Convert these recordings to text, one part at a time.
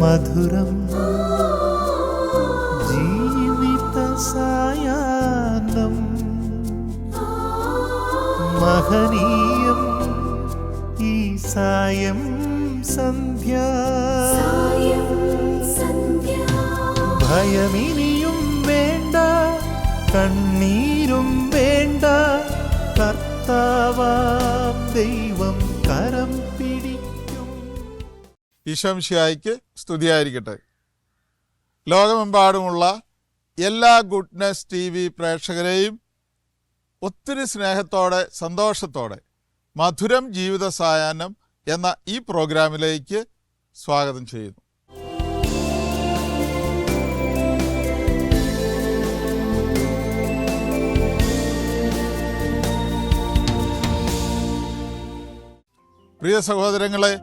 മധുരം ജീവിത സായാഹ്നം മഹനീയം ഈ സായം സന്ധ്യ ഭയമിനിയും വേണ്ട കണ്ണീരും വേണ്ട കർത്താവാം ദൈവം കരം പിടിക്കും. ഈശോമിശിഹായ്ക്ക് സ്തുതിയായിരിക്കട്ടെ. ലോകമെമ്പാടുമുള്ള എല്ലാ ഗുഡ്നെസ് TV പ്രേക്ഷകരെയും ഒത്തിരി സ്നേഹത്തോടെ സന്തോഷത്തോടെ മധുരം ജീവിത സായാഹ്നം എന്ന ഈ പ്രോഗ്രാമിലേക്ക് സ്വാഗതം ചെയ്യുന്നു. പ്രിയ സഹോദരങ്ങളെ,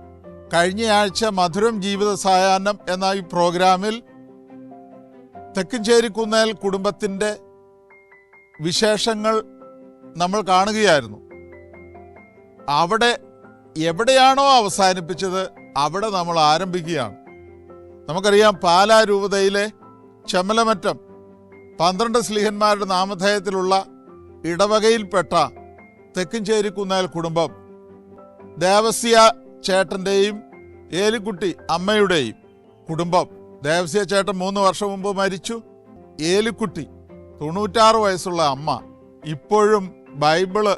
കഴിഞ്ഞയാഴ്ച മധുരം ജീവിത സായാഹ്നം എന്ന ഈ പ്രോഗ്രാമിൽ തെക്കഞ്ചേരിക്കുന്നേൽ കുടുംബത്തിൻ്റെ വിശേഷങ്ങൾ നമ്മൾ കാണുകയായിരുന്നു. അവിടെ എവിടെയാണോ അവസാനിപ്പിച്ചത് അവിടെ നമ്മൾ ആരംഭിക്കുകയാണ്. നമുക്കറിയാം, പാലാ രൂപതയിലെ ചെമ്മലമറ്റം 12 സ്ലീഹന്മാരുടെ നാമധേയത്തിലുള്ള ഇടവകയിൽപ്പെട്ട തെക്കഞ്ചേരിക്കുന്നേൽ കുടുംബം ദേവസ്യ ചേട്ടൻ്റെയും ഏലിക്കുട്ടി അമ്മയുടെയും കുടുംബം. ദേവസ്യ ചേട്ടൻ 3 വർഷം മുമ്പ് മരിച്ചു. ഏലിക്കുട്ടി 96 വയസ്സുള്ള അമ്മ, ഇപ്പോഴും ബൈബിള്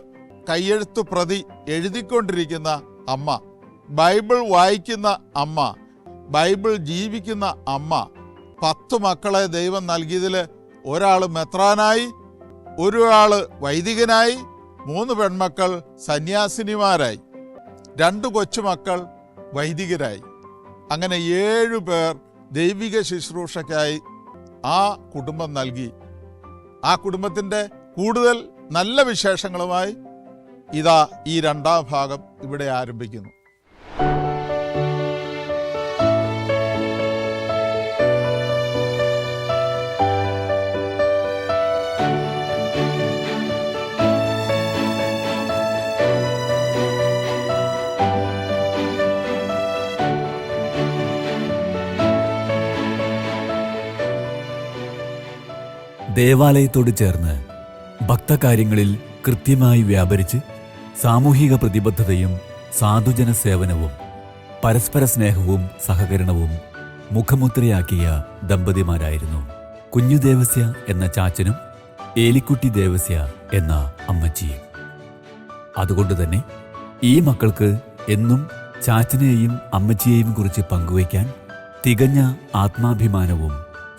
കയ്യെഴുത്ത് പ്രതി എഴുതിക്കൊണ്ടിരിക്കുന്ന അമ്മ, ബൈബിൾ വായിക്കുന്ന അമ്മ, ബൈബിൾ ജീവിക്കുന്ന അമ്മ. 10 മക്കളെ ദൈവം നൽകിയതിൽ ഒരാൾ മെത്രാനായി, ഒരാൾ വൈദികനായി, 3 പെൺമക്കൾ സന്യാസിനിമാരായി, 2 കൊച്ചുമക്കൾ വൈദികരായി. അങ്ങനെ 7 പേർ ദൈവിക ശുശ്രൂഷയ്ക്കായി ആ കുടുംബം നൽകി. ആ കുടുംബത്തിൻ്റെ കൂടുതൽ നല്ല വിശേഷങ്ങളുമായി ഇതാ ഈ 2ാം ഭാഗം ഇവിടെ ആരംഭിക്കുന്നു. ദേവാലയത്തോട് ചേർന്ന് ഭക്തകാര്യങ്ങളിൽ കൃത്യമായി വ്യാപരിച്ച് സാമൂഹിക പ്രതിബദ്ധതയും സാധുജന സേവനവും പരസ്പര സ്നേഹവും സഹകരണവും മുഖമുദ്രയാക്കിയ ദമ്പതിമാരായിരുന്നു കുഞ്ഞു ദേവസ്യ എന്ന ചാച്ചനും ഏലിക്കുട്ടി ദേവസ്യ എന്ന അമ്മച്ചിയും. അതുകൊണ്ട് തന്നെ ഈ മക്കൾക്ക് എന്നും ചാച്ചനെയും അമ്മച്ചിയെയും കുറിച്ച് പങ്കുവയ്ക്കാൻ തികഞ്ഞ ആത്മാഭിമാനവും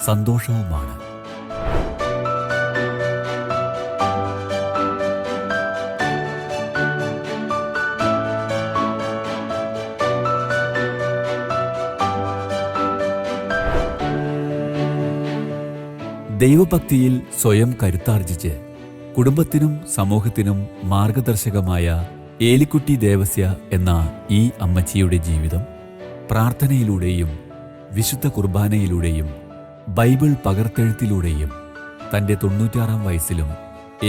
സന്തോഷവുമാണ്. ദൈവഭക്തിയിൽ സ്വയം കരുത്താർജിച്ച് കുടുംബത്തിനും സമൂഹത്തിനും മാർഗദർശകമായ ഏലിക്കുട്ടി ദേവസ്യ എന്ന ഈ അമ്മച്ചിയുടെ ജീവിതം പ്രാർത്ഥനയിലൂടെയും വിശുദ്ധ കുർബാനയിലൂടെയും ബൈബിൾ പകർത്തെഴുത്തിലൂടെയും തൻ്റെ 96ാം വയസ്സിലും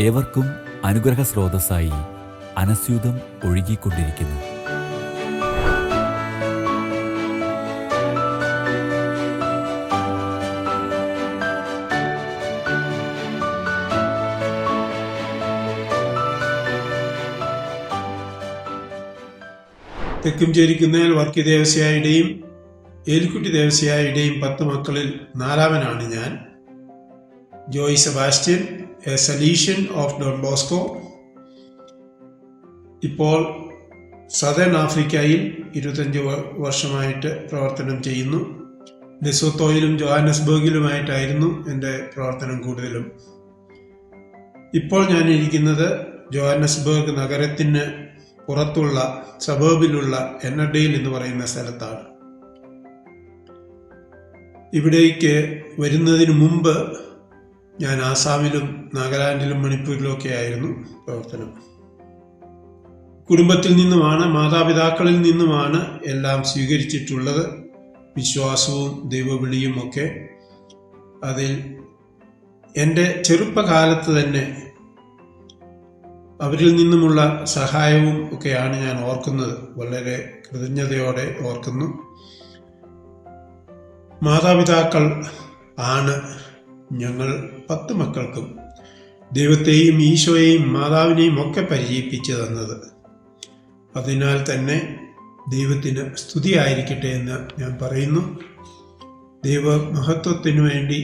ഏവർക്കും അനുഗ്രഹ സ്രോതസ്സായി അനസ്യൂതം ഒഴുകിക്കൊണ്ടിരിക്കുന്നു. തെക്കുംചേരിക്കുന്നേൽ വർക്കി ദേവസ്യായുടെയും ഏലിക്കുട്ടി ദേവസ്യായുടെയും 10 മക്കളിൽ 4-മനാണ് ഞാൻ. Joy Sebastian, a Salesian of Don Bosco, ഇപ്പോൾ സദേൺ ആഫ്രിക്കയിൽ 25 വർഷമായിട്ട് പ്രവർത്തനം ചെയ്യുന്നു. ലെസോത്തോയിലും ജോഹാനസ്ബർഗിലുമായിട്ടായിരുന്നു എൻ്റെ പ്രവർത്തനം കൂടുതലും. ഇപ്പോൾ ഞാൻ ഇരിക്കുന്നത് ജോഹാനസ്ബർഗ് നഗരത്തിന് പുറത്തുള്ള സബർബിലുള്ള എന്നർഡെയിൽ എന്ന് പറയുന്ന സ്ഥലത്താണ്. ഇവിടേക്ക് വരുന്നതിന് മുമ്പ് ഞാൻ ആസാമിലും നാഗാലാൻഡിലും മണിപ്പൂരിലും ഒക്കെ ആയിരുന്നു പ്രവർത്തനം. കുടുംബത്തിൽ നിന്നുമാണ്, മാതാപിതാക്കളിൽ നിന്നുമാണ് എല്ലാം സ്വീകരിച്ചിട്ടുള്ളത്. വിശ്വാസവും ദൈവവിളിയും ഒക്കെ. അതിൽ എൻ്റെ ചെറുപ്പകാലത്ത് തന്നെ അവരിൽ നിന്നുമുള്ള സഹായവും ഒക്കെയാണ് ഞാൻ ഓർക്കുന്നത്. വളരെ കൃതജ്ഞതയോടെ ഓർക്കുന്നു. മാതാപിതാക്കൾ ആണ് ഞങ്ങൾ 10 മക്കൾക്കും ദൈവത്തെയും ഈശോയെയും മാതാവിനെയും ഒക്കെ പരിചയിപ്പിച്ചു തന്നത്. അതിനാൽ തന്നെ ദൈവത്തിന് സ്തുതിയായിരിക്കട്ടെ എന്ന് ഞാൻ പറയുന്നു. ദൈവ മഹത്വത്തിനു വേണ്ടി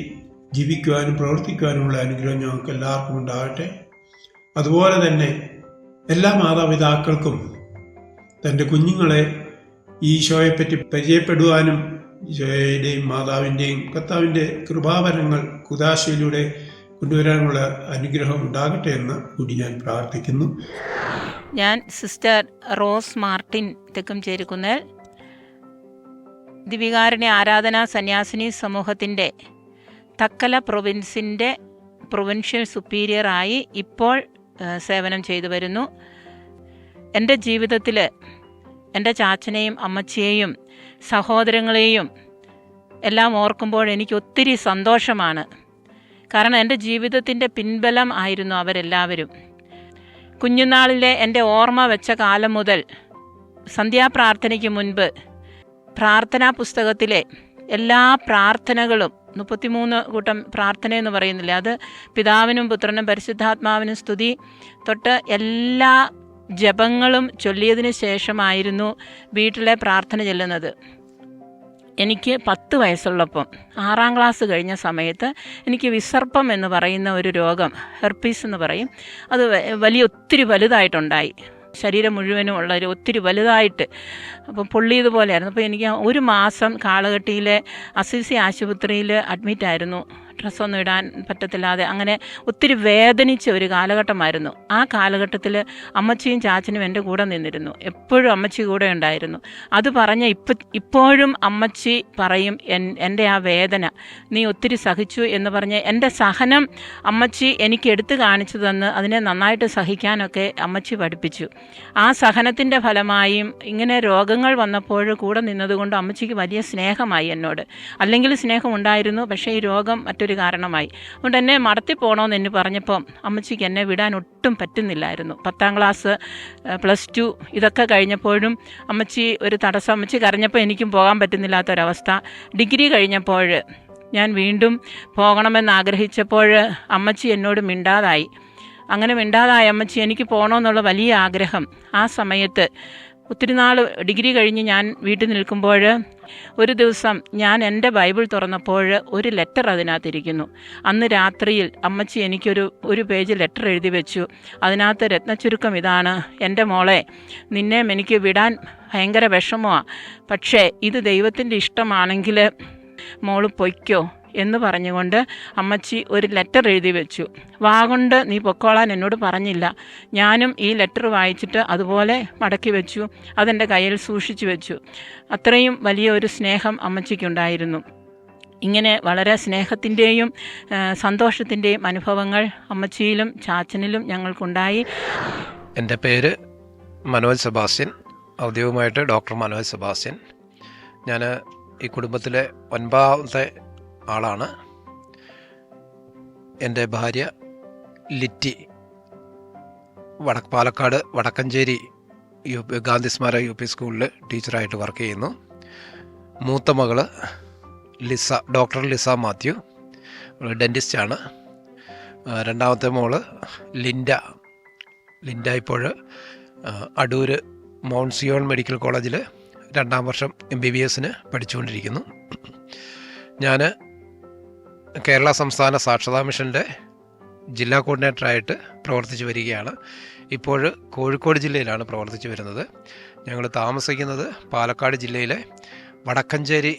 ജീവിക്കുവാനും പ്രവർത്തിക്കുവാനുമുള്ള അനുഗ്രഹം ഞങ്ങൾക്ക് എല്ലാവർക്കും ഉണ്ടാകട്ടെ. അതുപോലെ തന്നെ എല്ലാ മാതാപിതാക്കൾക്കും തൻ്റെ കുഞ്ഞുങ്ങളെ ഈശോയെപ്പറ്റി പരിചയപ്പെടുവാനും ഈശോയുടെയും മാതാവിൻ്റെയും കർത്താവിൻ്റെ കൃപാവരങ്ങൾ കുദാശയിലൂടെ കൊണ്ടുവരാനുള്ള അനുഗ്രഹം ഉണ്ടാകട്ടെ എന്ന് കൂടി ഞാൻ പ്രാർത്ഥിക്കുന്നു. ഞാൻ സിസ്റ്റർ റോസ് മാർട്ടിൻ തെക്കുംചേരിക്കുന്നേൽ, ദിവികാരുണ്യ ആരാധനാ സന്യാസിനി സമൂഹത്തിൻ്റെ തക്കല പ്രൊവിൻസിൻ്റെ പ്രൊവിൻഷ്യൽ സുപ്പീരിയറായി ഇപ്പോൾ സേവനം ചെയ്തു വരുന്നു. എൻ്റെ ജീവിതത്തിൽ എൻ്റെ ചാച്ചനെയും അമ്മച്ചിയെയും സഹോദരങ്ങളെയും എല്ലാം ഓർക്കുമ്പോൾ എനിക്ക് ഒത്തിരി സന്തോഷമാണ്. കാരണം എൻ്റെ ജീവിതത്തിൻ്റെ പിൻബലം ആയിരുന്നു അവരെല്ലാവരും. കുഞ്ഞുനാളിലെ എൻ്റെ ഓർമ്മ വെച്ച കാലം മുതൽ സന്ധ്യാപ്രാർത്ഥനയ്ക്ക് മുൻപ് പ്രാർത്ഥനാ പുസ്തകത്തിലെ എല്ലാ പ്രാർത്ഥനകളും 33 കൂട്ടം പ്രാർത്ഥന എന്ന് പറയുന്നില്ല, അത് പിതാവിനും പുത്രനും പരിശുദ്ധാത്മാവിനും സ്തുതി തൊട്ട് എല്ലാ ജപങ്ങളും ചൊല്ലിയതിന് ശേഷമായിരുന്നു വീട്ടിലെ പ്രാർത്ഥന ചെല്ലുന്നത്. എനിക്ക് 10 വയസ്സുള്ളപ്പം 6ാം ക്ലാസ് കഴിഞ്ഞ സമയത്ത് എനിക്ക് വിസർപ്പം എന്ന് പറയുന്ന ഒരു രോഗം, ഹെർപ്പീസ് എന്ന് പറയും, അത് ഒത്തിരി വലുതായിട്ടുണ്ടായി. ശരീരം മുഴുവനും ഉള്ള ഒത്തിരി വലുതായിട്ട്, അപ്പോൾ പൊള്ളിയതുപോലെയായിരുന്നു. അപ്പോൾ എനിക്ക് 1 മാസം കാളകെട്ടിയിലെ അസിസി ആശുപത്രിയിൽ അഡ്മിറ്റായിരുന്നു. ഡ്രസ്സൊന്നും ഇടാൻ പറ്റത്തില്ലാതെ അങ്ങനെ ഒത്തിരി വേദനിച്ച ഒരു കാലഘട്ടമായിരുന്നു. ആ കാലഘട്ടത്തിൽ അമ്മച്ചിയും ചാച്ചനും എൻ്റെ കൂടെ നിന്നിരുന്നു. എപ്പോഴും അമ്മച്ചി കൂടെ ഉണ്ടായിരുന്നു. അത് പറഞ്ഞ ഇപ്പോഴും അമ്മച്ചി പറയും, എൻ്റെ ആ വേദന നീ ഒത്തിരി സഹിച്ചു എന്ന് പറഞ്ഞ് എൻ്റെ സഹനം അമ്മച്ചി എനിക്ക് എടുത്തു കാണിച്ചു തന്ന് അതിനെ നന്നായിട്ട് സഹിക്കാനൊക്കെ അമ്മച്ചി പഠിപ്പിച്ചു. ആ സഹനത്തിൻ്റെ ഫലമായും ഇങ്ങനെ രോഗങ്ങൾ വന്നപ്പോൾ കൂടെ നിന്നതുകൊണ്ട് അമ്മച്ചിക്ക് വലിയ സ്നേഹമായി എന്നോട്. അല്ലെങ്കിൽ സ്നേഹം ഉണ്ടായിരുന്നു, പക്ഷേ ഈ രോഗം മറ്റൊരു കാരണമായി. അതുകൊണ്ട് എന്നെ മടത്തി പോകണമെന്ന് എന്നെ പറഞ്ഞപ്പം അമ്മച്ചിക്ക് എന്നെ വിടാൻ ഒട്ടും പറ്റുന്നില്ലായിരുന്നു. 10ാം ക്ലാസ്, +2 ഇതൊക്കെ കഴിഞ്ഞപ്പോഴും അമ്മച്ചി ഒരു തടസ്സം. അമ്മച്ചി കരഞ്ഞപ്പോൾ എനിക്കും പോകാൻ പറ്റുന്നില്ലാത്തൊരവസ്ഥ. ഡിഗ്രി കഴിഞ്ഞപ്പോൾ ഞാൻ വീണ്ടും പോകണമെന്ന് ആഗ്രഹിച്ചപ്പോൾ അമ്മച്ചി എന്നോട് മിണ്ടാതായി. അങ്ങനെ മിണ്ടാതായ അമ്മച്ചി എനിക്ക് പോകണമെന്നുള്ള വലിയ ആഗ്രഹം. ആ സമയത്ത് ഒത്തിരി നാൾ ഡിഗ്രി കഴിഞ്ഞ് ഞാൻ വീട്ടിൽ നിൽക്കുമ്പോൾ ഒരു ദിവസം ഞാൻ എൻ്റെ ബൈബിൾ തുറന്നപ്പോൾ ഒരു ലെറ്റർ അതിനകത്തിരിക്കുന്നു. അന്ന് രാത്രിയിൽ അമ്മച്ചി എനിക്കൊരു പേജ് ലെറ്റർ എഴുതി വെച്ചു. അതിനകത്ത് രത്നച്ചുരുക്കം ഇതാണ്: എൻ്റെ മോളെ, നിന്നെ എനിക്ക് വിടാൻ ഭയങ്കര വിഷമമാണ്, പക്ഷേ ഇത് ദൈവത്തിൻ്റെ ഇഷ്ടമാണെങ്കിൽ മോള് പൊയ്ക്കോ എന്ന് പറഞ്ഞുകൊണ്ട് അമ്മച്ചി ഒരു ലെറ്റർ എഴുതി വെച്ചു. വാഗൊണ്ട് നീ പൊക്കോളാൻ എന്നോട് പറഞ്ഞില്ല. ഞാനും ഈ ലെറ്റർ വായിച്ചിട്ട് അതുപോലെ മടക്കി വെച്ചു, അതെൻ്റെ കയ്യിൽ സൂക്ഷിച്ചു വെച്ചു. അത്രയും വലിയ ഒരു സ്നേഹം അമ്മച്ചിക്കുണ്ടായിരുന്നു. ഇങ്ങനെ വളരെ സ്നേഹത്തിൻ്റെയും സന്തോഷത്തിൻ്റെയും അനുഭവങ്ങൾ അമ്മച്ചിയിലും ചാച്ചനിലും ഞങ്ങൾക്കുണ്ടായി. എൻ്റെ പേര് മനോജ് സെബാസ്റ്റ്യൻ, ഔദ്യോഗികമായിട്ട് ഡോക്ടർ മനോജ് സെബാസ്റ്റ്യൻ. ഞാൻ ഈ കുടുംബത്തിലെ 9ാമത്തെ ആളാണ്. എൻ്റെ ഭാര്യ ലിറ്റി പാലക്കാട് വടക്കഞ്ചേരി ഗാന്ധി സ്മാരക UP സ്കൂളിൽ ടീച്ചറായിട്ട് വർക്ക് ചെയ്യുന്നു. മൂത്ത മകള് ഡോക്ടർ ലിസ മാത്യു, ഡെൻറ്റിസ്റ്റാണ്. 2ാമത്തെ മോള് ലിൻഡ ഇപ്പോൾ അടൂർ മൗണ്ട് സിയോൺ മെഡിക്കൽ കോളേജിൽ 2ാം വർഷം MBBS പഠിച്ചുകൊണ്ടിരിക്കുന്നു. ഞാൻ കേരള സംസ്ഥാന സാക്ഷരതാ മിഷൻ്റെ ജില്ലാ കോർഡിനേറ്ററായിട്ട് പ്രവർത്തിച്ചു വരികയാണ്. ഇപ്പോൾ കോഴിക്കോട് ജില്ലയിലാണ് പ്രവർത്തിച്ചു വരുന്നത്. ഞങ്ങൾ താമസിക്കുന്നത് പാലക്കാട് ജില്ലയിലെ വടക്കഞ്ചേരി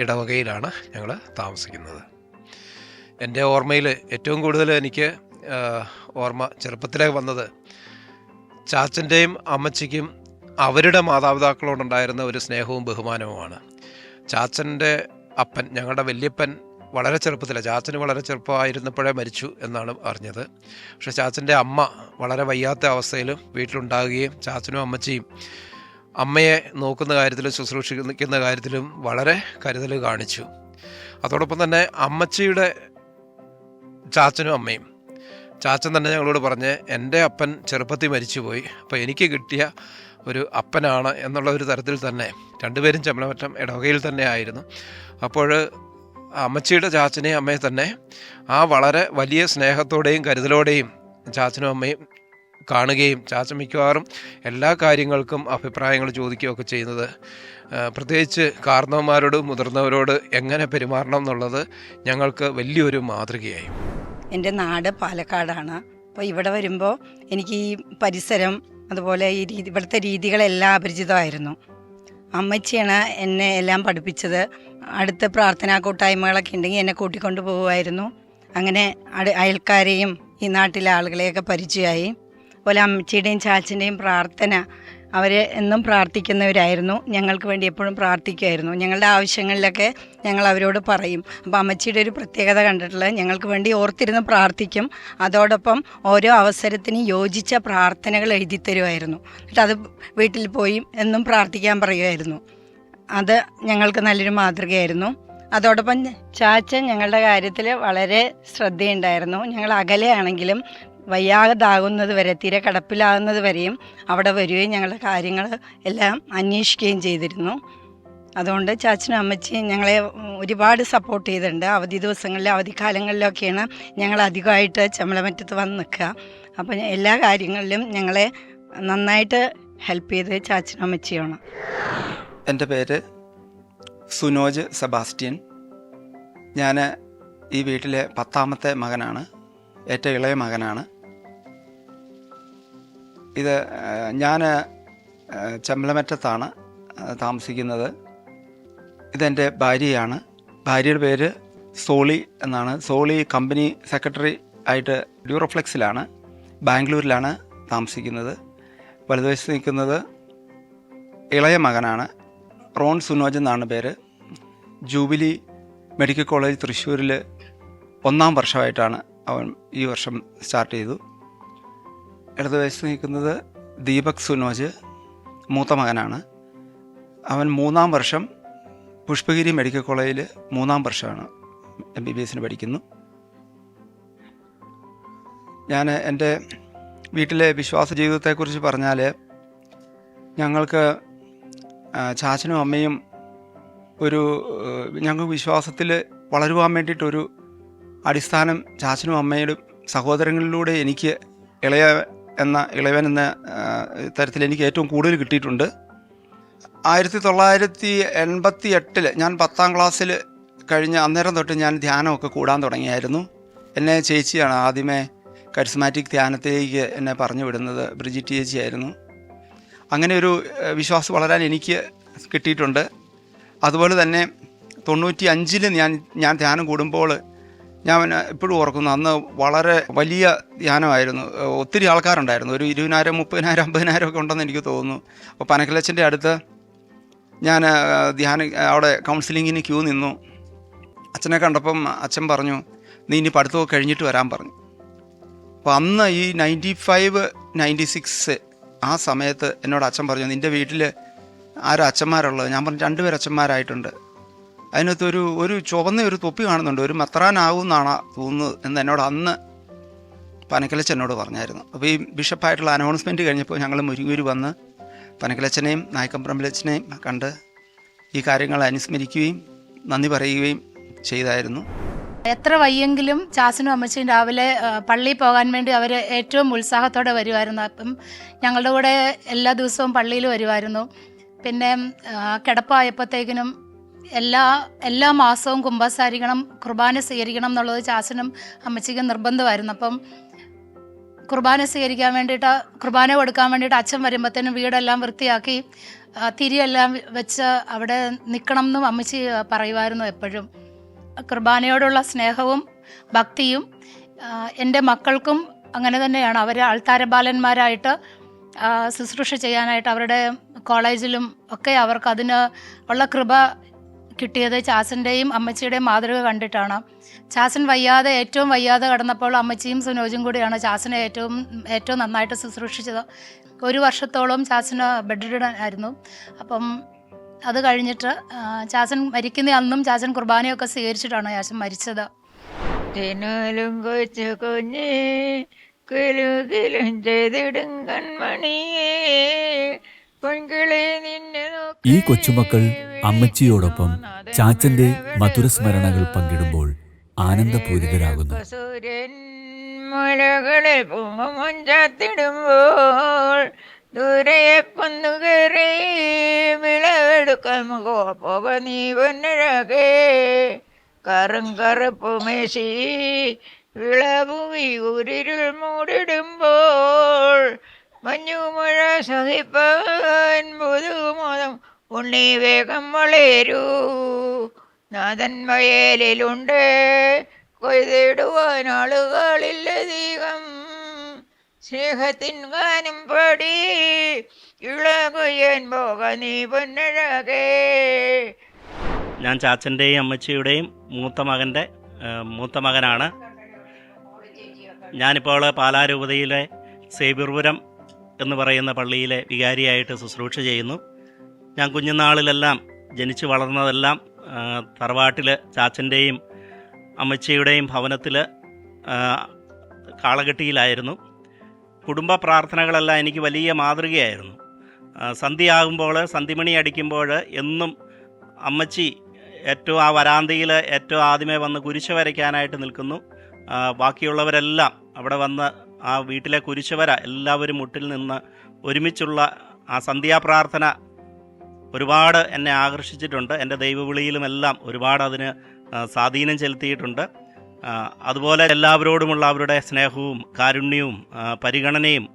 ഇടവകയിലാണ് ഞങ്ങൾ താമസിക്കുന്നത്. എൻ്റെ ഓർമ്മയിൽ ഏറ്റവും കൂടുതൽ എനിക്ക് ഓർമ്മ ചെറുപ്പത്തിലേക്ക് വന്നത് ചാച്ചൻ്റെയും അമ്മച്ചിക്കും അവരുടെ മാതാപിതാക്കളോടുണ്ടായിരുന്ന ഒരു സ്നേഹവും ബഹുമാനവുമാണ്. ചാച്ചൻ്റെ അപ്പൻ, ഞങ്ങളുടെ വല്യപ്പൻ, വളരെ ചെറുപ്പത്തിലാണ്, ചാച്ചന് വളരെ ചെറുപ്പമായിരുന്നപ്പോഴേ മരിച്ചു എന്നാണ് അറിഞ്ഞത്. പക്ഷേ ചാച്ചൻ്റെ അമ്മ വളരെ വയ്യാത്ത അവസ്ഥയിലും വീട്ടിലുണ്ടാകുകയും ചാച്ചനും അമ്മച്ചിയും അമ്മയെ നോക്കുന്ന കാര്യത്തിലും ശുശ്രൂഷിക്കുന്ന കാര്യത്തിലും വളരെ കരുതൽ കാണിച്ചു. അതോടൊപ്പം തന്നെ അമ്മച്ചിയുടെ ചാച്ചനും അമ്മയും, ചാച്ചൻ തന്നെ ഞങ്ങളോട് പറഞ്ഞ് എൻ്റെ അപ്പൻ ചെറുപ്പത്തിൽ മരിച്ചുപോയി, അപ്പോൾ എനിക്ക് കിട്ടിയ ഒരു അപ്പനാണ് എന്നുള്ള ഒരു തരത്തിൽ തന്നെ രണ്ടുപേരും ചെമ്മലമറ്റം ഇടവകയിൽ തന്നെ ആയിരുന്നു. അപ്പോൾ അമ്മച്ചിയുടെ ചാച്ചനെയും അമ്മയെ തന്നെ ആ വളരെ വലിയ സ്നേഹത്തോടെയും കരുതലോടെയും ചാച്ചനും അമ്മയും കാണുകയും ചാച്ചൻ മിക്കവാറും എല്ലാ കാര്യങ്ങൾക്കും അഭിപ്രായങ്ങൾ ചോദിക്കുകയൊക്കെ ചെയ്യുന്നത്, പ്രത്യേകിച്ച് കാരണവന്മാരോട് മുതിർന്നവരോട് എങ്ങനെ പെരുമാറണം എന്നുള്ളത് ഞങ്ങൾക്ക് വലിയൊരു മാതൃകയായി. എൻ്റെ നാട് പാലക്കാടാണ്. അപ്പോൾ ഇവിടെ വരുമ്പോൾ എനിക്ക് ഈ പരിസരം അതുപോലെ ഈ ഇവിടുത്തെ രീതികളെല്ലാം അപരിചിതമായിരുന്നു. അമ്മച്ചിയാണ് എന്നെ എല്ലാം പഠിപ്പിച്ചത്. അടുത്ത പ്രാർത്ഥനാ കൂട്ടായ്മകളൊക്കെ ഉണ്ടെങ്കിൽ എന്നെ കൂട്ടിക്കൊണ്ട് പോകുമായിരുന്നു. അങ്ങനെ അയൽക്കാരെയും ഈ നാട്ടിലെ ആളുകളെയൊക്കെ പരിചയമായി. അതുപോലെ അമ്മച്ചിയുടെയും ചാച്ചൻ്റെയും പ്രാർത്ഥന, അവർ എന്നും പ്രാർത്ഥിക്കുന്നവരായിരുന്നു. ഞങ്ങൾക്ക് വേണ്ടി എപ്പോഴും പ്രാർത്ഥിക്കുമായിരുന്നു. ഞങ്ങളുടെ ആവശ്യങ്ങളിലൊക്കെ ഞങ്ങൾ അവരോട് പറയും. അപ്പോൾ അമ്മച്ചിയുടെ ഒരു പ്രത്യേകത കണ്ടിട്ടുള്ളത് ഞങ്ങൾക്ക് വേണ്ടി ഓർത്തിരുന്ന് പ്രാർത്ഥിക്കും. അതോടൊപ്പം ഓരോ അവസരത്തിനും യോജിച്ച പ്രാർത്ഥനകൾ എഴുതി തരുമായിരുന്നു. എന്നിട്ട് അത് വീട്ടിൽ പോയി എന്നും പ്രാർത്ഥിക്കാൻ പറയുമായിരുന്നു. അത് ഞങ്ങൾക്ക് നല്ലൊരു മാതൃകയായിരുന്നു. അതോടൊപ്പം ചാച്ചൻ ഞങ്ങളുടെ കാര്യത്തിൽ വളരെ ശ്രദ്ധയുണ്ടായിരുന്നു. ഞങ്ങൾ അകലെയാണെങ്കിലും വയ്യാതാകുന്നത് വരെ, തീരെ കിടപ്പിലാകുന്നത് വരെയും അവിടെ വരികയും ഞങ്ങളുടെ കാര്യങ്ങൾ എല്ലാം അന്വേഷിക്കുകയും ചെയ്തിരുന്നു. അതുകൊണ്ട് ചാച്ചനും അമ്മച്ചിയും ഞങ്ങളെ ഒരുപാട് സപ്പോർട്ട് ചെയ്തിട്ടുണ്ട്. അവധി ദിവസങ്ങളിലും അവധിക്കാലങ്ങളിലൊക്കെയാണ് ഞങ്ങൾ അധികമായിട്ട് ചെമ്മലമറ്റത്ത് വന്ന് നിൽക്കുക. അപ്പം എല്ലാ കാര്യങ്ങളിലും ഞങ്ങളെ നന്നായിട്ട് ഹെൽപ്പ് ചെയ്ത് ചാച്ചനും അമ്മച്ചിയാണ്. എൻ്റെ പേര് സുനോജ് സെബാസ്റ്റ്യൻ. ഞാൻ ഈ വീട്ടിലെ 10ാമത്തെ മകനാണ്, ഏറ്റവും ഇളയ മകനാണ്. ഇത് ഞാൻ ചെമ്മലമറ്റത്താണ് താമസിക്കുന്നത്. ഇതെൻ്റെ ഭാര്യയാണ്. ഭാര്യയുടെ പേര് സോളി എന്നാണ്. സോളി കമ്പനി സെക്രട്ടറി ആയിട്ട് ഡ്യൂറോഫ്ലെക്സിലാണ്, ബാംഗ്ലൂരിലാണ് താമസിക്കുന്നത്. വലതുവശത്ത് നിൽക്കുന്നത് ഇളയ മകനാണ്, റോൺ സുനോജ് എന്നാണ് പേര്. ജൂബിലി മെഡിക്കൽ കോളേജ് തൃശ്ശൂരിൽ 1ാം വർഷമായിട്ടാണ് അവൻ ഈ വർഷം സ്റ്റാർട്ട് ചെയ്തു. ഇടതുവശത്ത് നിൽക്കുന്നത് ദീപക് സുനോജ്, മൂത്ത മകനാണ്. അവൻ 3ാം വർഷം പുഷ്പഗിരി മെഡിക്കൽ കോളേജിൽ 3ാം വർഷമാണ് MBBS പഠിക്കുന്നു. ഞാൻ എൻ്റെ വീട്ടിലെ വിശ്വാസ ജീവിതത്തെക്കുറിച്ച് പറഞ്ഞാൽ, ഞങ്ങൾക്ക് ചാച്ചനും അമ്മയും ഞങ്ങൾ വിശ്വാസത്തിൽ വളരുവാൻ വേണ്ടിയിട്ടൊരു അടിസ്ഥാനം ചാച്ചനും അമ്മയുടെ സഹോദരങ്ങളിലൂടെ എനിക്ക് ഇളയവൻ എന്ന തരത്തിൽ എനിക്ക് ഏറ്റവും കൂടുതൽ കിട്ടിയിട്ടുണ്ട്. 1988 ഞാൻ 10ാം ക്ലാസ്സിൽ കഴിഞ്ഞ അന്നേരം തൊട്ട് ഞാൻ ധ്യാനമൊക്കെ കൂടാൻ തുടങ്ങിയായിരുന്നു. എന്നെ ചേച്ചിയാണ് ആദ്യമേ കരിസ്മാറ്റിക് ധ്യാനത്തിലേക്ക് എന്നെ പറഞ്ഞു വിടുന്നത്. ബ്രിജിറ്റ് ചേച്ചിയായിരുന്നു. അങ്ങനെ ഒരു വിശ്വാസം വളരാൻ എനിക്ക് കിട്ടിയിട്ടുണ്ട്. അതുപോലെ തന്നെ 95 ഞാൻ ധ്യാനം കൂടുമ്പോൾ ഞാൻ ഇപ്പോഴും ഓർക്കുന്നു, അന്ന് വളരെ വലിയ ധ്യാനമായിരുന്നു. ഒത്തിരി ആൾക്കാരുണ്ടായിരുന്നു. ഒരു 20,000, 30,000, 50,000 ഒക്കെ ഉണ്ടെന്ന് എനിക്ക് തോന്നുന്നു. അപ്പോൾ പനക്കലച്ചൻ്റെ അടുത്ത് ഞാൻ അവിടെ കൗൺസിലിങ്ങിന് ക്യൂ നിന്നു. അച്ഛനെ കണ്ടപ്പം അച്ഛൻ പറഞ്ഞു, നീ ഇനി പഠിത്തമൊക്കെ കഴിഞ്ഞിട്ട് വരാൻ പറഞ്ഞു. അപ്പോൾ അന്ന് ഈ 95, 96 ആ സമയത്ത് എന്നോട് അച്ഛൻ പറഞ്ഞു, നിൻ്റെ വീട്ടിൽ ആരും അച്ഛന്മാരുള്ളത്? ഞാൻ പറഞ്ഞു 2 പേര് അച്ഛന്മാരായിട്ടുണ്ട്. അതിനകത്ത് ഒരു ചുവന്ന ഒരു തൊപ്പി കാണുന്നുണ്ട്, ഒരു മെത്രാനാവും എന്നാണ് തോന്നുന്നത് എന്ന് എന്നോട് അന്ന് പനക്കലച്ചൻ എന്നോട് പറഞ്ഞായിരുന്നു. അപ്പോൾ ഈ ബിഷപ്പായിട്ടുള്ള അനൗൺസ്മെൻറ്റ് കഴിഞ്ഞപ്പോൾ ഞങ്ങൾ മുരിങ്ങൂർ വന്ന് പനക്കലച്ചനെയും നായക്കമ്പറമ്പിലച്ചനെയും കണ്ട് ഈ കാര്യങ്ങൾ അനുസ്മരിക്കുകയും നന്ദി പറയുകയും ചെയ്തായിരുന്നു. എത്ര വയ്യെങ്കിലും ചാച്ചനും അമ്മച്ചിയും രാവിലെ പള്ളിയിൽ പോകാൻ വേണ്ടി അവർ ഏറ്റവും ഉത്സാഹത്തോടെ വരുമായിരുന്നു. അപ്പം ഞങ്ങളുടെ കൂടെ എല്ലാ ദിവസവും പള്ളിയിൽ വരുമായിരുന്നു. പിന്നെ കിടപ്പായപ്പോഴത്തേക്കിനും എല്ലാ മാസവും കുമ്പസാരിക്കണം, കുർബാന സ്വീകരിക്കണം എന്നുള്ളത് ചാച്ചനും അമ്മച്ചിക്കും നിർബന്ധമായിരുന്നു. അപ്പം കുർബാന സ്വീകരിക്കാൻ വേണ്ടിയിട്ട്, കുർബാന കൊടുക്കാൻ വേണ്ടിയിട്ട് അച്ഛൻ വരുമ്പോഴത്തേനും വീടെല്ലാം വൃത്തിയാക്കി തിരിയെല്ലാം വെച്ച് അവിടെ നിൽക്കണം എന്നും അമ്മച്ചി പറയുമായിരുന്നു എപ്പോഴും. കുർബാനയോടുള്ള സ്നേഹവും ഭക്തിയും എൻ്റെ മക്കൾക്കും അങ്ങനെ തന്നെയാണ്. അവർ ആൾത്താരബാലന്മാരായിട്ട് ശുശ്രൂഷ ചെയ്യാനായിട്ട് അവരുടെ കോളേജിലും ഒക്കെ അവർക്ക് അതിന് ഉള്ള കൃപ കിട്ടിയത് ചാച്ചൻ്റെയും അമ്മച്ചിയുടെയും മാതൃക കണ്ടിട്ടാണ്. ചാച്ചൻ ഏറ്റവും വയ്യാതെ കടന്നപ്പോൾ അമ്മച്ചിയും സുനോജും കൂടിയാണ് ചാച്ചനെ ഏറ്റവും നന്നായിട്ട് ശുശ്രൂഷിച്ചത്. 1 വർഷത്തോളം ചാച്ചന് ബെഡ് റിഡൻ ആയിരുന്നു. അപ്പം അത് കഴിഞ്ഞിട്ട് ചാച്ചൻ മരിക്കുന്ന അന്നും ചാച്ചൻ കുർബാനയൊക്കെ സ്വീകരിച്ചിട്ടാണ് ചാച്ചൻ മരിച്ചത്. കൊച്ചു കുഞ്ഞേ കുലുകിലും ചെയ്തിടും കൺമണിയേ പൊൻകിളി നിന്നെ ഈ കൊച്ചുമക്കൾ അമ്മച്ചിയോടൊപ്പം ചാച്ചന്റെ മധുരസ്മരണകൾ പങ്കിടുമ്പോൾ ആനന്ദപൂരിതരാകുന്നു. സൂര്യൻ മുലകളിൽ പൂമഞ്ചാത്തിടുമ്പോൾ ദൂരയെ പന്നുകയറി വിളവെടുക്കാൻ പോക നീ പൊന്നഴകേ കറുപ്പ് മേശി വിളഭൂമി ഉരിരുൾ മൂടിടുമ്പോൾ മഞ്ഞുമഴ സഹിപ്പാൻ പുതുമോദം ഉണ്ണി വേഗം വളരൂ നാഥൻ വയലിലുണ്ട് കൊയ്തിടുവാൻ ആളുകളില്ലധികം സ്നേഹത്തിൻ ഗാനം പാടി ഇള കൊയ്യാൻ പോക നീ പൊന്നഴകേ. ഞാൻ ചാച്ചൻ്റെയും അമ്മച്ചിയുടെയും മൂത്ത മകനാണ്. ഞാനിപ്പോൾ പാലാരൂപതയിലെ സേവ്യർപുരം എന്ന് പറയുന്ന പള്ളിയിലെ വികാരിയായിട്ട് ശുശ്രൂഷ ചെയ്യുന്നു. ഞാൻ കുഞ്ഞുനാളിലെല്ലാം ജനിച്ചു വളർന്നതെല്ലാം തറവാട്ടിൽ ചാച്ചൻ്റെയും അമ്മച്ചിയുടെയും ഭവനത്തിൽ കാളകെട്ടിയിലായിരുന്നു. കുടുംബ പ്രാർത്ഥനകളെല്ലാം എനിക്ക് വലിയ മാതൃകയായിരുന്നു. സന്ധ്യയാകുമ്പോൾ സന്ധ്യമണി അടിക്കുമ്പോൾ എന്നും അമ്മച്ചി ഏറ്റവും ആ വരാന്തയിൽ ഏറ്റവും ആദ്യമേ വന്ന് കുരിശ് വരയ്ക്കാനായിട്ട് നിൽക്കുന്നു. ബാക്കിയുള്ളവരെല്ലാം അവിടെ വന്ന് ആ വീട്ടിലെ കുരിശുവര എല്ലാവരും മുട്ടിൽ നിന്ന് ഒരുമിച്ചുള്ള ആ സന്ധ്യാപ്രാർത്ഥന ഒരുപാട് എന്നെ ആകർഷിച്ചിട്ടുണ്ട്. എൻ്റെ ദൈവവിളിയിലുമെല്ലാം ഒരുപാട് അതിന് സ്വാധീനം ചെലുത്തിയിട്ടുണ്ട്. അതുപോലെ എല്ലാവരോടുമുള്ള അവരുടെ സ്നേഹവും കാരുണ്യവും പരിഗണനയും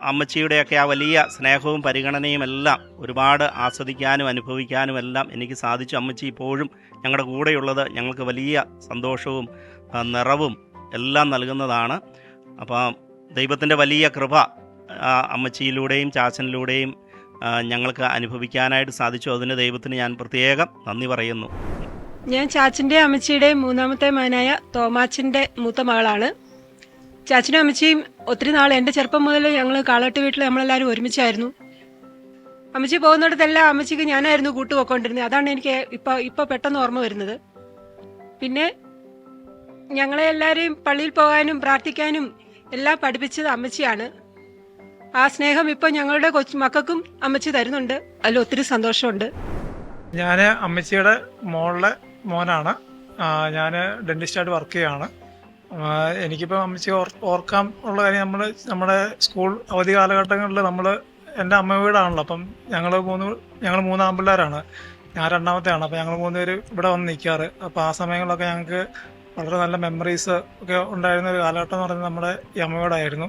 അമ്മച്ചിയുടെയൊക്കെ ആ വലിയ സ്നേഹവും പരിഗണനയും എല്ലാം ഒരുപാട് ആസ്വദിക്കാനും അനുഭവിക്കാനും എല്ലാം എനിക്ക് സാധിച്ചു. അമ്മച്ചി ഇപ്പോഴും ഞങ്ങളുടെ കൂടെയുള്ളത് ഞങ്ങൾക്ക് വലിയ സന്തോഷവും നിറവും എല്ലാം നൽകുന്നതാണ്. അപ്പോൾ ദൈവത്തിൻ്റെ വലിയ കൃപ അമ്മച്ചിയിലൂടെയും ചാച്ചനിലൂടെയും ഞങ്ങൾക്ക് അനുഭവിക്കാനായിട്ട് സാധിച്ചു. അതിന് ദൈവത്തിന് ഞാൻ പ്രത്യേകം നന്ദി പറയുന്നു. ഞാൻ ചാച്ചൻ്റെയും അമ്മച്ചിയുടെയും മൂന്നാമത്തെ മകനായ തോമാച്ചൻ്റെ മൂത്ത മകളാണ്. ചാച്ചനും അമ്മച്ചിയും ഒത്തിരി നാൾ എൻ്റെ ചെറുപ്പം മുതൽ ഞങ്ങൾ കാളട്ട് വീട്ടിൽ നമ്മളെല്ലാവരും ഒരുമിച്ചായിരുന്നു. അമ്മച്ചി പോകുന്നിടത്തെല്ലാം അമ്മച്ചിക്ക് ഞാനായിരുന്നു കൂട്ടുപോയിക്കൊണ്ടിരുന്നത്. അതാണ് എനിക്ക് ഇപ്പോൾ പെട്ടെന്ന് ഓർമ്മ വരുന്നത്. പിന്നെ ഞങ്ങളെ എല്ലാവരെയും പള്ളിയിൽ പോകാനും പ്രാർത്ഥിക്കാനും എല്ലാം പഠിപ്പിച്ചത് അമ്മച്ചിയാണ്. ആ സ്നേഹം ഇപ്പോൾ ഞങ്ങളുടെ മക്കൾക്കും അമ്മച്ചി തരുന്നുണ്ട്. അതിൽ ഒത്തിരി സന്തോഷമുണ്ട്. ഞാൻ അമ്മച്ചിയുടെ മോനാണ്. ഞാൻ ഡെന്റിസ്റ്റായിട്ട് വർക്ക് ചെയ്യുകയാണ്. എനിക്കിപ്പോൾ അമ്മച്ചി ഓർക്കാൻ ഉള്ള കാര്യം നമ്മുടെ സ്കൂൾ അവധി കാലഘട്ടങ്ങളിൽ എൻ്റെ അമ്മ വീടാണല്ലോ. അപ്പം ഞങ്ങൾ മൂന്ന് ആൺപിള്ളേരാണ്. ഞാൻ രണ്ടാമത്തെയാണ്. അപ്പോൾ ഞങ്ങൾ 3 പേര് ഇവിടെ വന്ന് നിൽക്കാറ്. അപ്പോൾ ആ സമയങ്ങളിലൊക്കെ ഞങ്ങൾക്ക് വളരെ നല്ല മെമ്മറീസ് ഒക്കെ ഉണ്ടായിരുന്ന ഒരു കാലഘട്ടം എന്ന് പറയുന്നത് നമ്മുടെ ഈ അമ്മയോടായിരുന്നു.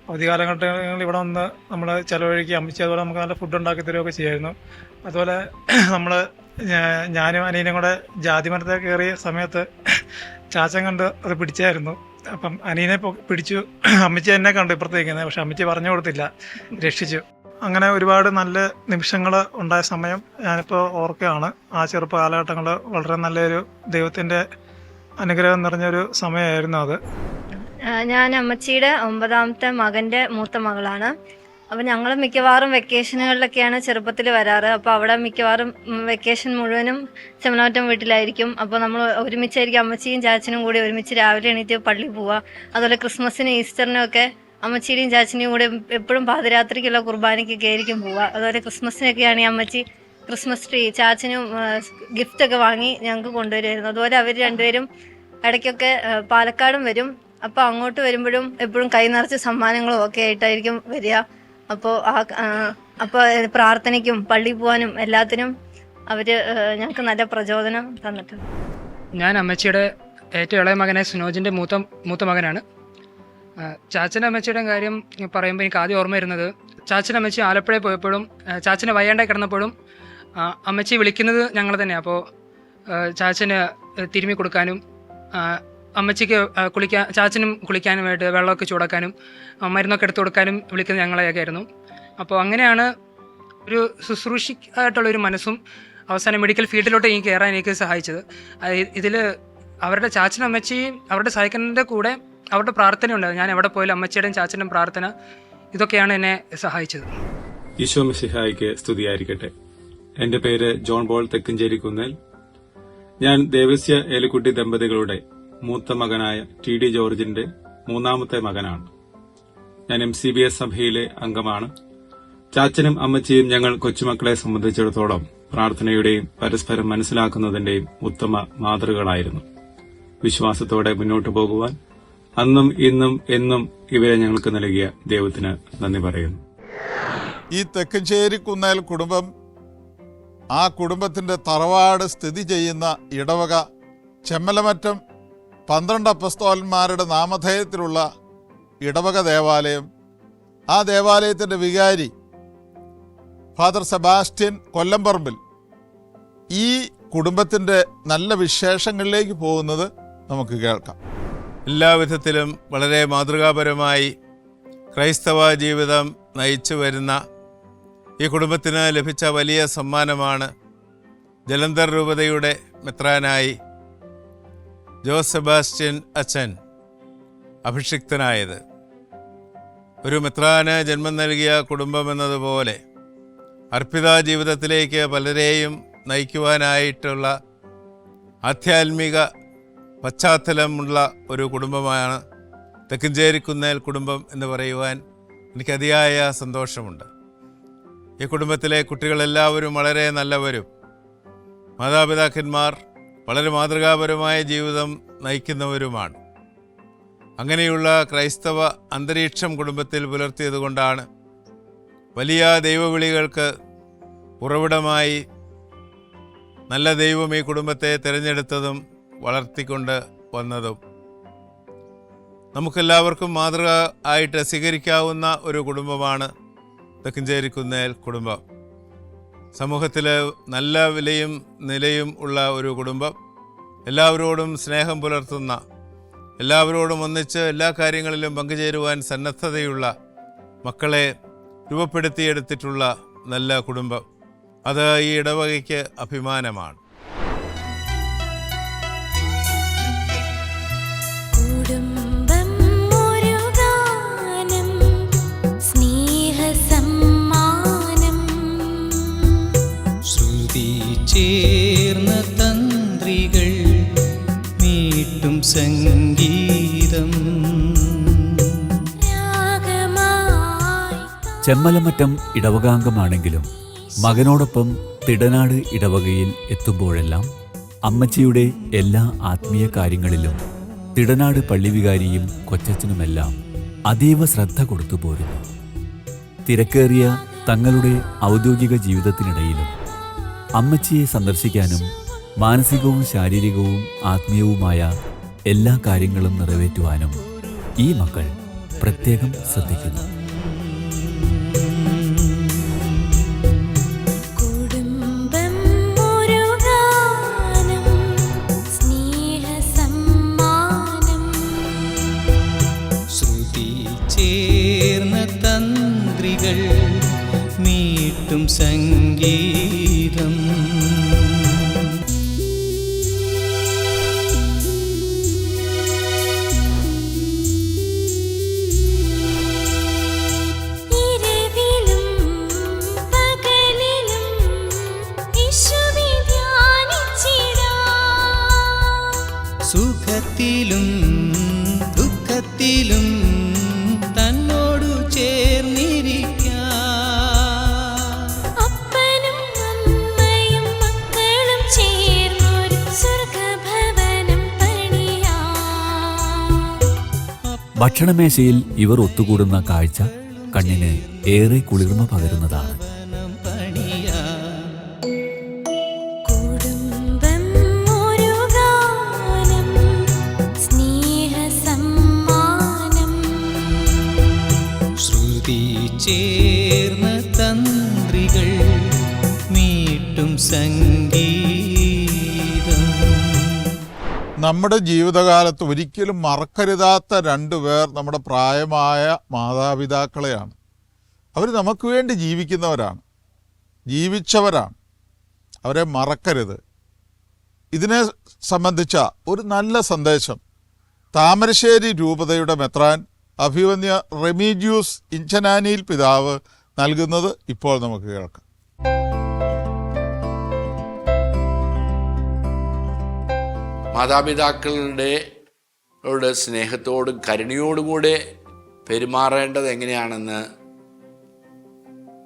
അവധി കാലഘട്ടങ്ങളിൽ ഇവിടെ വന്ന് നമ്മൾ ചിലവഴിക്കുക. അമ്മച്ചി അതുപോലെ നമുക്ക് നല്ല ഫുഡ് ഉണ്ടാക്കി തരുകയൊക്കെ ചെയ്യുമായിരുന്നു. അതുപോലെ ഞാനും അനിയനും കൂടെ ജാതിമരത്തെ കയറിയ സമയത്ത് ചാച്ചൻ കണ്ട് അത് പിടിച്ചായിരുന്നു. അപ്പം അനിയനെ പിടിച്ചു. അമ്മച്ചി എന്നെ കണ്ടു ഇപ്പുറത്തേക്കുന്നത്. പക്ഷെ അമ്മച്ചി പറഞ്ഞു കൊടുത്തില്ല, രക്ഷിച്ചു. അങ്ങനെ ഒരുപാട് നല്ല നിമിഷങ്ങൾ ഉണ്ടായ സമയം ഞാനിപ്പോൾ ഓർക്കുകയാണ്. ആ ചെറുപ്പ കാലഘട്ടങ്ങൾ വളരെ നല്ലൊരു ദൈവത്തിൻ്റെ അനുഗ്രഹം നിറഞ്ഞൊരു സമയമായിരുന്നു അത്. ഞാൻ അമ്മച്ചിയുടെ 9ാമത്തെ മകൻ്റെ മൂത്ത മകളാണ്. അപ്പോൾ ഞങ്ങൾ മിക്കവാറും വെക്കേഷനുകളിലൊക്കെയാണ് ചെറുപ്പത്തിൽ വരാറ്. അപ്പോൾ അവിടെ മിക്കവാറും വെക്കേഷൻ മുഴുവനും ചെമ്മനാറ്റം വീട്ടിലായിരിക്കും. അപ്പോൾ നമ്മൾ ഒരുമിച്ചായിരിക്കും അമ്മച്ചിയും ചാച്ചനും കൂടി ഒരുമിച്ച് രാവിലെ എണീറ്റ് പള്ളിയിൽ പോവുക. അതുപോലെ ക്രിസ്മസിനും ഈസ്റ്ററിനും ഒക്കെ അമ്മച്ചിയുടെയും ചാച്ചനെയും കൂടെ എപ്പോഴും പാതിരാത്രിക്കുള്ള കുർബാനയ്ക്കൊക്കെ ആയിരിക്കും പോവുക. അതുപോലെ ക്രിസ്മസിനൊക്കെയാണ് ഈ അമ്മച്ചി ക്രിസ്മസ് ട്രീ ചാച്ചനും ഗിഫ്റ്റൊക്കെ വാങ്ങി ഞങ്ങൾക്ക് കൊണ്ടുവരുമായിരുന്നു. അതുപോലെ അവർ രണ്ടുപേരും ഇടയ്ക്കൊക്കെ പാലക്കാടും വരും. അപ്പോൾ അങ്ങോട്ട് വരുമ്പോഴും എപ്പോഴും കൈ നിറച്ച് സമ്മാനങ്ങളും ഒക്കെ ആയിട്ടായിരിക്കും വരിക. അപ്പോൾ പ്രാർത്ഥനയ്ക്കും പള്ളിയിൽ പോകാനും എല്ലാത്തിനും അവർ ഞങ്ങൾക്ക് നല്ല പ്രചോദനം തന്നിട്ടുണ്ട്. ഞാൻ അമ്മച്ചിയുടെ ഏറ്റവും ഇളയ മകനായ സുനോജിൻ്റെ മൂത്ത മകനാണ്. ചാച്ചൻ്റെ അമ്മച്ചിയുടെ കാര്യം പറയുമ്പോൾ എനിക്ക് ആദ്യം ഓർമ്മ വരുന്നത്, ചാച്ചൻ്റെ അമ്മച്ചി ആലപ്പുഴയിൽ പോയപ്പോഴും ചാച്ചന് വയ്യാണ്ടായി കിടന്നപ്പോഴും അമ്മച്ചി വിളിക്കുന്നത് ഞങ്ങൾ തന്നെയാണ്. അപ്പോൾ ചാച്ചന് തിരുമ്മി കൊടുക്കാനും അമ്മച്ചിക്ക് ചാച്ചനും കുളിക്കാനുമായിട്ട് വെള്ളമൊക്കെ ചൂടാക്കാനും മരുന്നൊക്കെ എടുത്തു കൊടുക്കാനും വിളിക്കുന്നത് ഞങ്ങളെയൊക്കെ ആയിരുന്നു. അപ്പോൾ അങ്ങനെയാണ് ഒരു ശുശ്രൂഷയ്ക്കായിട്ടുള്ളൊരു മനസ്സും അവസാനം മെഡിക്കൽ ഫീൽഡിലോട്ട് എനിക്ക് കയറാൻ എനിക്ക് സഹായിച്ചത്. ഇതിൽ അവരുടെ ചാച്ചനും അമ്മച്ചിയും അവരുടെ സഹായിക്കുന്നതിൻ്റെ കൂടെ അവരുടെ പ്രാർത്ഥന ഉണ്ടായിരുന്നു. ഞാൻ എവിടെ പോയാലും അമ്മച്ചിയുടെയും ചാച്ചൻ്റെയും പ്രാർത്ഥന ഇതൊക്കെയാണ് എന്നെ സഹായിച്ചത്. ഈശോ മിശിഹായിക്ക് സ്തുതിയായിരിക്കട്ടെ. എൻ്റെ പേര് ജോൺ പോൾ തെക്കഞ്ചേരി കുന്നേൽ. ഞാൻ ദേവസ്യ ഏലിക്കുട്ടി ദമ്പതികളുടെ മൂത്ത മകനായ TD ജോർജിന്റെ 3ാമത്തെ മകനാണ്. ഞാൻ MCBS സഭയിലെ അംഗമാണ്. ചാച്ചനും അമ്മച്ചിയും ഞങ്ങൾ കൊച്ചുമക്കളെ സംബന്ധിച്ചിടത്തോളം പ്രാർത്ഥനയുടെയും പരസ്പരം മനസ്സിലാക്കുന്നതിന്റെയും ഉത്തമ മാതൃകകളായിരുന്നു. വിശ്വാസത്തോടെ മുന്നോട്ടു പോകുവാൻ അന്നും ഇന്നും എന്നും ഇവരെ ഞങ്ങൾക്ക് നൽകിയ ദൈവത്തിന് നന്ദി പറയുന്നു. ഈ തെക്കഞ്ചേരി കുന്നേൽ കുടുംബം, ആ കുടുംബത്തിൻ്റെ തറവാട് സ്ഥിതി ചെയ്യുന്ന ഇടവക ചെമ്മലമറ്റം 12 അപ്പസ്തോലന്മാരുടെ നാമധേയത്തിലുള്ള ഇടവക ദേവാലയം, ആ ദേവാലയത്തിൻ്റെ വികാരി ഫാദർ സെബാസ്റ്റ്യൻ കൊല്ലംപറമ്പിൽ ഈ കുടുംബത്തിൻ്റെ നല്ല വിശേഷങ്ങളിലേക്ക് പോകുന്നത് നമുക്ക് കേൾക്കാം. എല്ലാവിധത്തിലും വളരെ മാതൃകാപരമായി ക്രൈസ്തവ ജീവിതം നയിച്ചു വരുന്ന ഈ കുടുംബത്തിന് ലഭിച്ച വലിയ സമ്മാനമാണ് ജലന്ധർ രൂപതയുടെ മെത്രാനായി ജോസ് സെബാസ്റ്റ്യൻ അച്ഛൻ അഭിഷിക്തനായത്. ഒരു മെത്രാന് ജന്മം നൽകിയ കുടുംബമെന്നതുപോലെ അർപ്പിത ജീവിതത്തിലേക്ക് പലരെയും നയിക്കുവാനായിട്ടുള്ള ആധ്യാത്മിക പശ്ചാത്തലമുള്ള ഒരു കുടുംബമാണ് തെക്കഞ്ചേരി കുന്നേൽ കുടുംബം എന്ന് പറയുവാൻ എനിക്ക് അതിയായ സന്തോഷമുണ്ട്. ഈ കുടുംബത്തിലെ കുട്ടികളെല്ലാവരും വളരെ നല്ലവരും, മാതാപിതാക്കന്മാർ വളരെ മാതൃകാപരമായ ജീവിതം നയിക്കുന്നവരുമാണ്. അങ്ങനെയുള്ള ക്രൈസ്തവ അന്തരീക്ഷം കുടുംബത്തിൽ പുലർത്തിയതുകൊണ്ടാണ് വലിയ ദൈവവിളികൾക്ക് ഉറവിടമായി നല്ല ദൈവം ഈ കുടുംബത്തെ തിരഞ്ഞെടുത്തതും വളർത്തിക്കൊണ്ട് വന്നതും. നമുക്കെല്ലാവർക്കും മാതൃക ആയിട്ട് സ്വീകരിക്കാവുന്ന ഒരു കുടുംബമാണ് തെക്കഞ്ചേരി കുന്നേൽ കുടുംബം. സമൂഹത്തിൽ നല്ല വിലയും നിലയും ഉള്ള ഒരു കുടുംബം, എല്ലാവരോടും സ്നേഹം പുലർത്തുന്ന, എല്ലാവരോടും ഒന്നിച്ച് എല്ലാ കാര്യങ്ങളിലും പങ്കുചേരുവാൻ സന്നദ്ധതയുള്ള മക്കളെ രൂപപ്പെടുത്തിയെടുത്തിട്ടുള്ള നല്ല കുടുംബം. അത് ഈ ഇടവകയ്ക്ക് അഭിമാനമാണ്. ചേർന്ന തന്ത്രികൾ മീട്ടും സംഗീതം. ചെമ്മലമറ്റം ഇടവകാംഗമാണെങ്കിലും മകനോടൊപ്പം തിടനാട് ഇടവകയിൽ എത്തുമ്പോഴെല്ലാം അമ്മച്ചിയുടെ എല്ലാ ആത്മീയ കാര്യങ്ങളിലും തിടനാട് പള്ളിവികാരിയും കൊച്ചച്ഛനുമെല്ലാം അതീവ ശ്രദ്ധ കൊടുത്തു പോരുന്നു. തിരക്കേറിയ തങ്ങളുടെ ഔദ്യോഗിക ജീവിതത്തിനിടയിലും അമ്മച്ചിയെ സന്ദർശിക്കാനും മാനസികവും ശാരീരികവും ആത്മീയവുമായ എല്ലാ കാര്യങ്ങളും നിറവേറ്റുവാനും ഈ മക്കൾ പ്രത്യേകം ശ്രദ്ധിക്കുന്നു. ശ്രുതി ചേർന്ന തന്ത്രികൾ മീട്ടും സംഗീതം. സുഖത്തിലും ദുഃഖത്തിലും തന്നോടു ചേർന്നിരിക്കാൻ ഭക്ഷണമേശയിൽ ഇവർ ഒത്തുകൂടുന്ന കാഴ്ച കണ്ണിന് ഏറെ കുളിർമ പകരുന്നതാണ്. ശ്രുതി ചേർന്ന തന്ത്രികൾ മീട്ടും സംഗീതം. നമ്മുടെ ജീവിതകാലത്ത് ഒരിക്കലും മറക്കരുതാത്ത 2 പേർ നമ്മുടെ പ്രായമായ മാതാപിതാക്കളെയാണ്. അവർ നമുക്ക് വേണ്ടി ജീവിക്കുന്നവരാണ്, ജീവിച്ചവരാണ്. അവരെ മറക്കരുത്. ഇതിനെ സംബന്ധിച്ച ഒരു നല്ല സന്ദേശം താമരശ്ശേരി രൂപതയുടെ മെത്രാൻ അഭിവന്യ റെമീജിയൂസ് ഇഞ്ചനാനിയിൽ പിതാവ് നൽകുന്നത് ഇപ്പോൾ നമുക്ക് കേൾക്കാം. മാതാപിതാക്കളുടെ സ്നേഹത്തോടും കരുണയോടും കൂടെ പെരുമാറേണ്ടത് എങ്ങനെയാണെന്ന്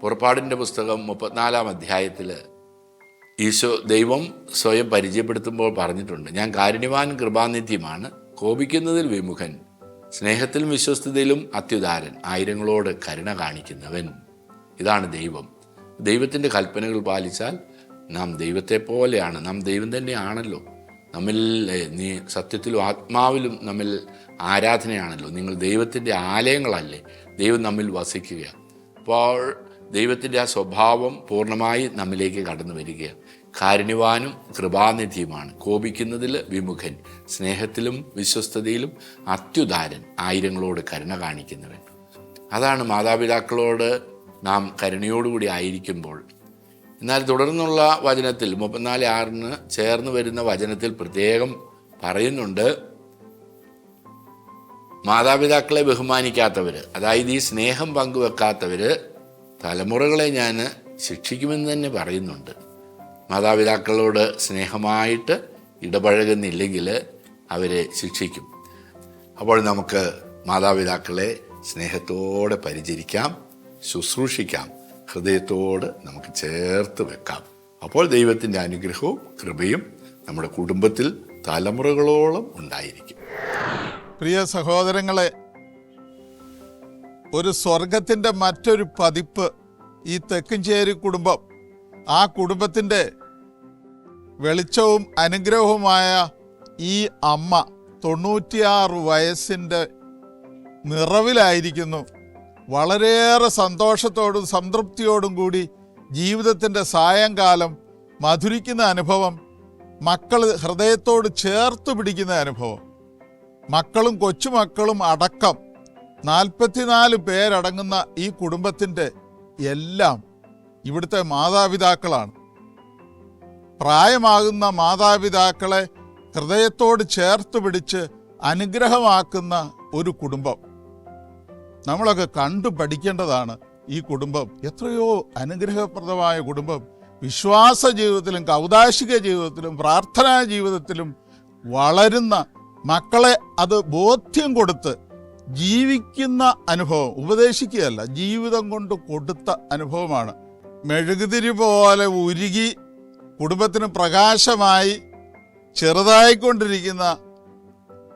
പുറപ്പാടിൻ്റെ പുസ്തകം 34-ാം അധ്യായത്തിൽ ദൈവം സ്വയം പരിചയപ്പെടുത്തുമ്പോൾ പറഞ്ഞിട്ടുണ്ട്, ഞാൻ കാരുണ്യവാനും കൃപാനിധിയുമാണ്, കോപിക്കുന്നതിൽ വിമുഖൻ, സ്നേഹത്തിലും വിശ്വസ്തതയിലും അത്യുദാരൻ, ആയിരങ്ങളോട് കരുണ കാണിക്കുന്നവൻ. ഇതാണ് ദൈവം. ദൈവത്തിൻ്റെ കൽപ്പനകൾ പാലിച്ചാൽ നാം ദൈവത്തെ പോലെയാണ്. നാം ദൈവം തന്നെയാണല്ലോ. നമ്മിൽ നീ സത്യത്തിലും ആത്മാവിലും നമ്മിൽ ആരാധനയാണല്ലോ. നിങ്ങൾ ദൈവത്തിൻ്റെ ആലയങ്ങളല്ലേ. ദൈവം നമ്മിൽ വസിക്കുക. അപ്പോൾ ദൈവത്തിൻ്റെ ആ സ്വഭാവം പൂർണ്ണമായി നമ്മിലേക്ക് കടന്നു വരികയാണ്. കാരുണ്യവാനും കൃപാനിധിയുമാണ്, കോപിക്കുന്നതിൽ വിമുഖൻ, സ്നേഹത്തിലും വിശ്വസ്തതയിലും അത്യുദാരൻ, ആയിരങ്ങളോട് കരുണ കാണിക്കുന്നവൻ. അതാണ് മാതാപിതാക്കളോട് നാം കരുണയോടുകൂടി ആയിരിക്കുമ്പോൾ. എന്നാൽ തുടർന്നുള്ള വചനത്തിൽ 34:6 ചേർന്ന് വരുന്ന വചനത്തിൽ പ്രത്യേകം പറയുന്നുണ്ട്, മാതാപിതാക്കളെ ബഹുമാനിക്കാത്തവർ, അതായത് ഈ സ്നേഹം പങ്കുവെക്കാത്തവർ തലമുറകളെ ഞാൻ ശിക്ഷിക്കുമെന്ന് തന്നെ പറയുന്നുണ്ട്. മാതാപിതാക്കളോട് സ്നേഹമായിട്ട് ഇടപഴകുന്നില്ലെങ്കിൽ അവരെ ശിക്ഷിക്കും. അപ്പോൾ നമുക്ക് മാതാപിതാക്കളെ സ്നേഹത്തോടെ പരിചരിക്കാം, ശുശ്രൂഷിക്കാം, ഹൃദയത്തോട് നമുക്ക് ചേർത്ത് വെക്കാം. അപ്പോൾ ദൈവത്തിൻ്റെ അനുഗ്രഹവും കൃപയും നമ്മുടെ കുടുംബത്തിൽ തലമുറകളോളം ഉണ്ടായിരിക്കും. പ്രിയ സഹോദരങ്ങളെ, ഒരു സ്വർഗത്തിൻ്റെ മറ്റൊരു പതിപ്പ് ഈ തെക്കുംചേരി കുടുംബം, ആ കുടുംബത്തിൻ്റെ വെളിച്ചവും അനുഗ്രഹവുമായ ഈ അമ്മ 96 വയസ്സിൻ്റെ നിറവിലായിരിക്കുന്നു. വളരെയേറെ സന്തോഷത്തോടും സംതൃപ്തിയോടും കൂടി ജീവിതത്തിൻ്റെ സായങ്കാലം മധുരിക്കുന്ന അനുഭവം, മക്കൾ ഹൃദയത്തോട് ചേർത്ത് പിടിക്കുന്ന അനുഭവം. മക്കളും കൊച്ചുമക്കളും അടക്കം 44 പേരടങ്ങുന്ന ഈ കുടുംബത്തിൻ്റെ എല്ലാം ഇവിടുത്തെ മാതാപിതാക്കളാണ്. പ്രായമാകുന്ന മാതാപിതാക്കളെ ഹൃദയത്തോട് ചേർത്ത് പിടിച്ച് അനുഗ്രഹമാക്കുന്ന ഒരു കുടുംബം. നമ്മളൊക്കെ കണ്ടു പഠിക്കേണ്ടതാണ് ഈ കുടുംബം. എത്രയോ അനുഗ്രഹപ്രദമായ കുടുംബം. വിശ്വാസ ജീവിതത്തിലും കൗദാശിക ജീവിതത്തിലും പ്രാർത്ഥനാ ജീവിതത്തിലും വളരുന്ന മക്കളെ അത് ബോധ്യം കൊടുത്ത് ജീവിക്കുന്ന അനുഭവം, ഉപദേശിക്കുകയല്ല, ജീവിതം കൊണ്ട് കൊടുത്ത അനുഭവമാണ്. മെഴുകുതിരി പോലെ ഉരുകി കുടുംബത്തിന് പ്രകാശമായി ചെറുതായിക്കൊണ്ടിരിക്കുന്ന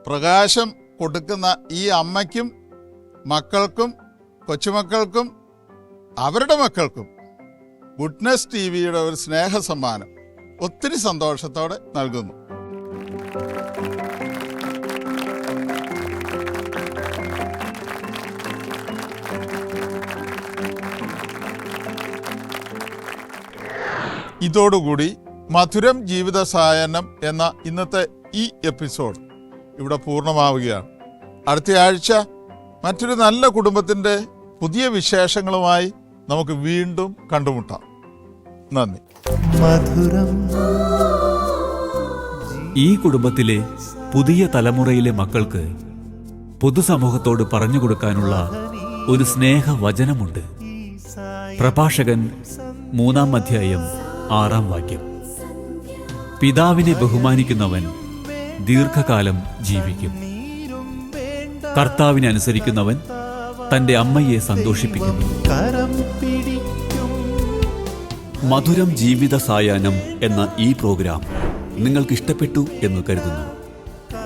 പ്രകാശം കൊടുക്കുന്ന ഈ അമ്മയ്ക്കും മക്കൾക്കും കൊച്ചുമക്കൾക്കും അവരുടെ മക്കൾക്കും ഗുഡ്നസ് ടിവിയുടെ ഒരു സ്നേഹ സമ്മാനം ഒത്തിരി സന്തോഷത്തോടെ നൽകുന്നു. ഇതോടുകൂടി മധുരം ജീവിത സായാഹ്നം എന്ന ഇന്നത്തെ ഈ എപ്പിസോഡ് ഇവിടെ പൂർണ്ണമാവുകയാണ്. അടുത്ത ആഴ്ച മറ്റൊരു നല്ല കുടുംബത്തിൻ്റെ പുതിയ വിശേഷങ്ങളുമായി നമുക്ക് വീണ്ടും കണ്ടുമുട്ടാം. നന്ദി. മധുരം. ഈ കുടുംബത്തിലെ പുതിയ തലമുറയിലെ മക്കൾക്ക് പൊതുസമൂഹത്തോട് പറഞ്ഞു കൊടുക്കാനുള്ള ഒരു സ്നേഹവചനമുണ്ട്. പ്രഭാഷകൻ 3-ാം അധ്യായം 6-ാം വാക്യം. പിതാവിനെ ബഹുമാനിക്കുന്നവൻ ദീർഘകാലം ജീവിക്കും. കർത്താവിനെ അനുസരിക്കുന്നവൻ തന്റെ അമ്മയെ സന്തോഷിപ്പിക്കുന്നു. മധുരം ജീവിത സായാഹ്നം എന്ന ഈ പ്രോഗ്രാം നിങ്ങൾക്ക് ഇഷ്ടപ്പെട്ടു എന്ന് കരുതുന്നു.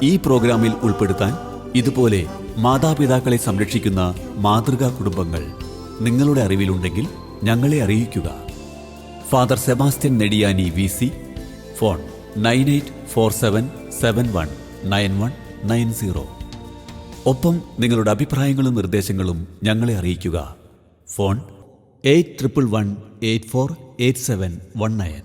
ഈ പ്രോഗ്രാമിൽ ഉൾപ്പെടുത്താൻ ഇതുപോലെ മാതാപിതാക്കളെ സംരക്ഷിക്കുന്ന മാതൃകാ കുടുംബങ്ങൾ നിങ്ങളുടെ അറിവിലുണ്ടെങ്കിൽ ഞങ്ങളെ അറിയിക്കുക. Father Sebastian Nediyani VC, phone 9847719190. ഒപ്പം നിങ്ങളുടെ അഭിപ്രായങ്ങളും നിർദ്ദേശങ്ങളും ഞങ്ങളെ അറിയിക്കുക. ഫോൺ 8111848719.